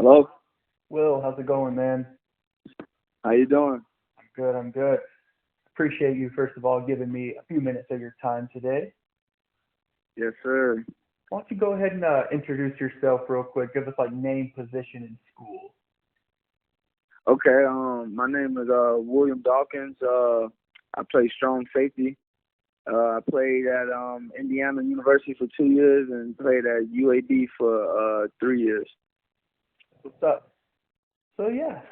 Hello, Will, how's it going, man? how you doing? I'm good, I'm good. Appreciate you, first of all, giving me a few minutes of your time today. Yes, sir. Why don't you go ahead and introduce yourself real quick? Give us like name, position, in school. Okay, my name is William Dawkins. I play strong safety. I played at Indiana University for 2 years and played at UAB for 3 years. What's up?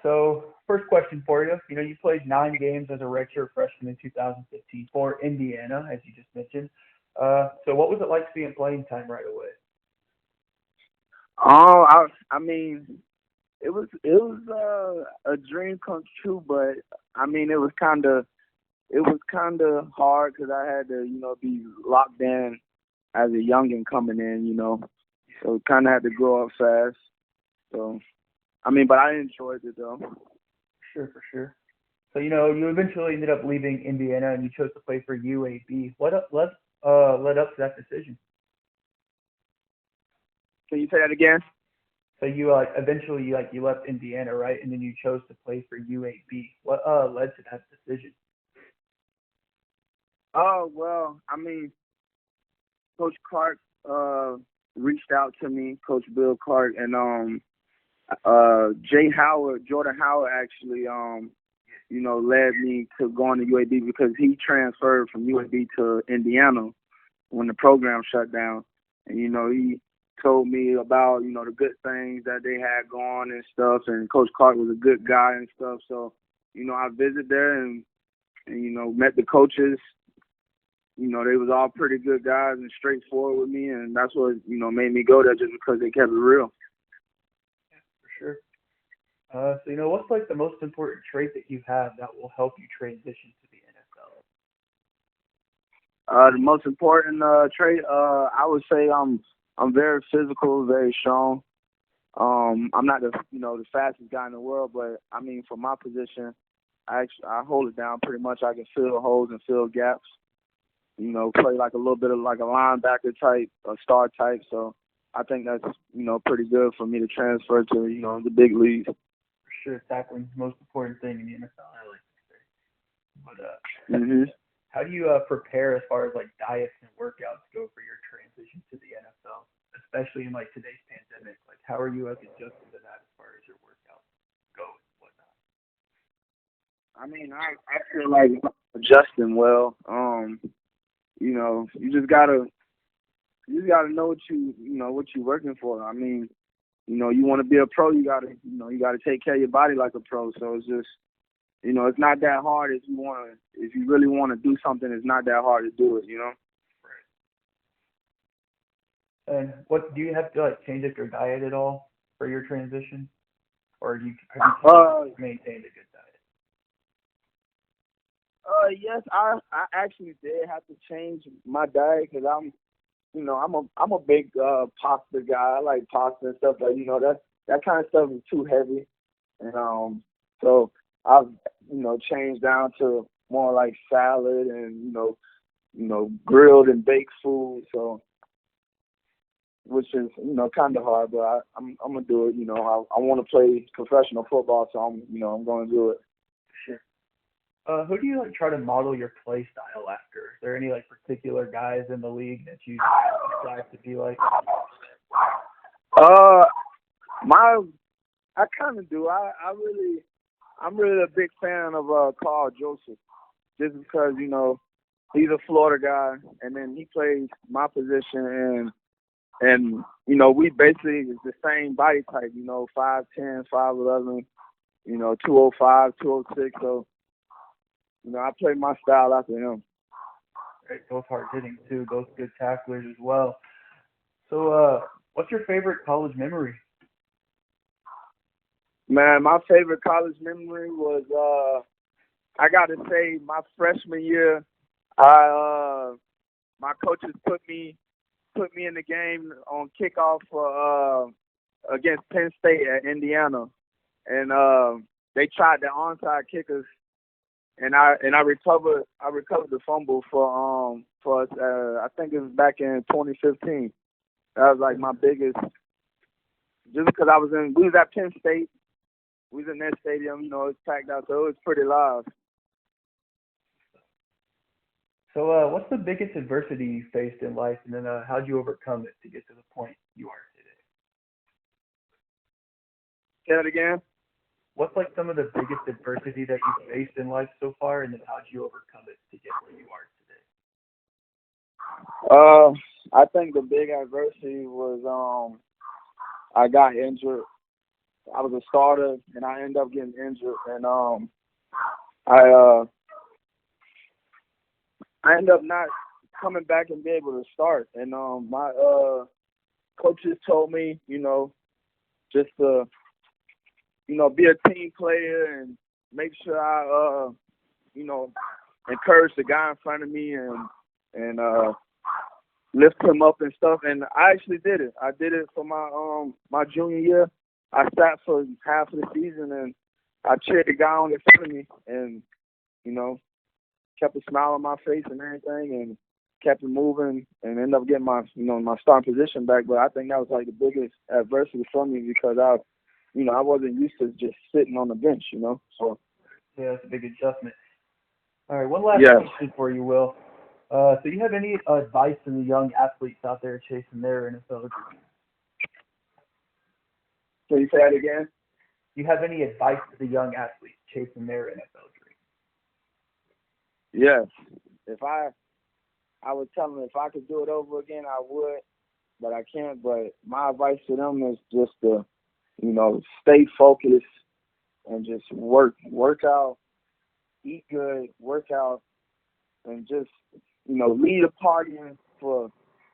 So first question for you. You know, you played 9 games as a redshirt freshman in 2015 for Indiana, as you just mentioned. So what was it like seeing playing time right away? I mean, it was a dream come true, but I mean it was kind of hard because I had to be locked in as a youngin coming in. So kind of had to grow up fast. So I mean, but I enjoyed it though. Sure, for sure. So you eventually ended up leaving Indiana and you chose to play for UAB. What led up to that decision? Can you say that again? So you eventually you left Indiana, right? And then you chose to play for UAB. What led to that decision? Oh well, I mean, Coach Clark reached out to me, Coach Bill Clark, and Jay Howard, Jordan Howard actually led me to going to UAB because he transferred from UAB to Indiana when the program shut down, and he told me about the good things that they had going and stuff, and Coach Clark was a good guy and stuff, so I visited there and met the coaches. They was all pretty good guys and straightforward with me, and that's what made me go there just because they kept it real. For sure. So what's like the most important trait that you have that will help you transition to the NFL? The most important trait, I would say I'm very physical, very strong. I'm not the fastest guy in the world, but I mean for my position, I hold it down pretty much. I can fill holes and fill gaps. Play like a little bit of like a linebacker type, a star type. So I think that's pretty good for me to transfer to the big leagues. For sure, tackling's the most important thing in the NFL. I like to say. But hmm how do you prepare as far as like diets and workouts go for your transition to the NFL, especially in like today's pandemic? Like, how are you adjusting to that as far as your workouts go and whatnot? I mean, I feel like adjusting well. You just gotta know what you're working for. I mean, you want to be a pro, you gotta take care of your body like a pro. So it's just it's not that hard if you really want to do something. It's not that hard to do it. And what do you have to like change up your diet at all for your transition, or have you maintained a good diet? Yes, I actually did have to change my diet because I'm a big pasta guy. I like pasta and stuff, but that kind of stuff is too heavy, and so I've changed down to more like salad and grilled and baked food. So which is kind of hard, but I'm gonna do it. I want to play professional football, so I'm gonna do it. Sure. Who do you like try to model your play style after? Is there any like particular guys in the league that you strive to be like? Uh, my I kind of do. I'm really a big fan of Carl Joseph, just because he's a Florida guy, and then he plays my position, and we basically is the same body type. 5'10", 5'11", 205, 206. So I play my style after him. Right, both hard hitting too, both good tacklers as well. So, what's your favorite college memory? Man, my favorite college memory was I got to say my freshman year. I My coaches put me in the game on kickoff for against Penn State at Indiana, and they tried the onside kickers, and I recovered the fumble for us. I think it was back in 2015. That was like just because we was at Penn State. We was in that stadium, you know, it was packed out, so it was pretty live. So what's the biggest adversity you faced in life, and then how'd you overcome it to get to the point you are today? Say that again? What's like some of the biggest adversity that you faced in life so far, and then how'd you overcome it to get where you are today? I think the big adversity was I got injured. I was a starter, and I ended up getting injured, and I ended up not coming back and be able to start. And my coaches told me, you know, just to, you know, be a team player and make sure I, you know, encourage the guy in front of me and lift him up and stuff. And I actually did it. I did it for my junior year. I sat for half of the season and I cheered the guy on in front of me, and you know, kept a smile on my face and everything, and kept it moving, and ended up getting my starting position back. But I think that was like the biggest adversity for me because I wasn't used to just sitting on the bench, you know. So yeah, it's a big adjustment. All right, one last question for you, Will. So you have any advice to the young athletes out there chasing their NFL dream? Can you say that again? Do you have any advice to the young athletes chasing their NFL dream? Yes. If I would tell them if I could do it over again, I would, but I can't. But my advice to them is just to, you know, stay focused and just work out, eat good, work out, and just, you know, lead a party for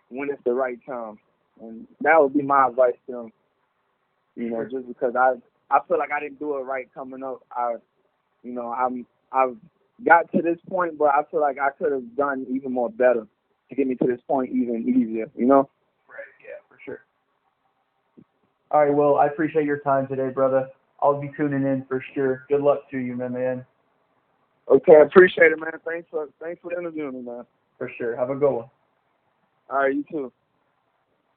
when it's the right time. And that would be my advice to them. You know, just because I feel like I didn't do it right coming up. I've got to this point, but I feel like I could have done even more better to get me to this point even easier, you know? Right, yeah, for sure. All right, Will, I appreciate your time today, brother. I'll be tuning in for sure. Good luck to you, my man. Okay, I appreciate it, man. Thanks for interviewing me, man. For sure. Have a good one. All right, you too.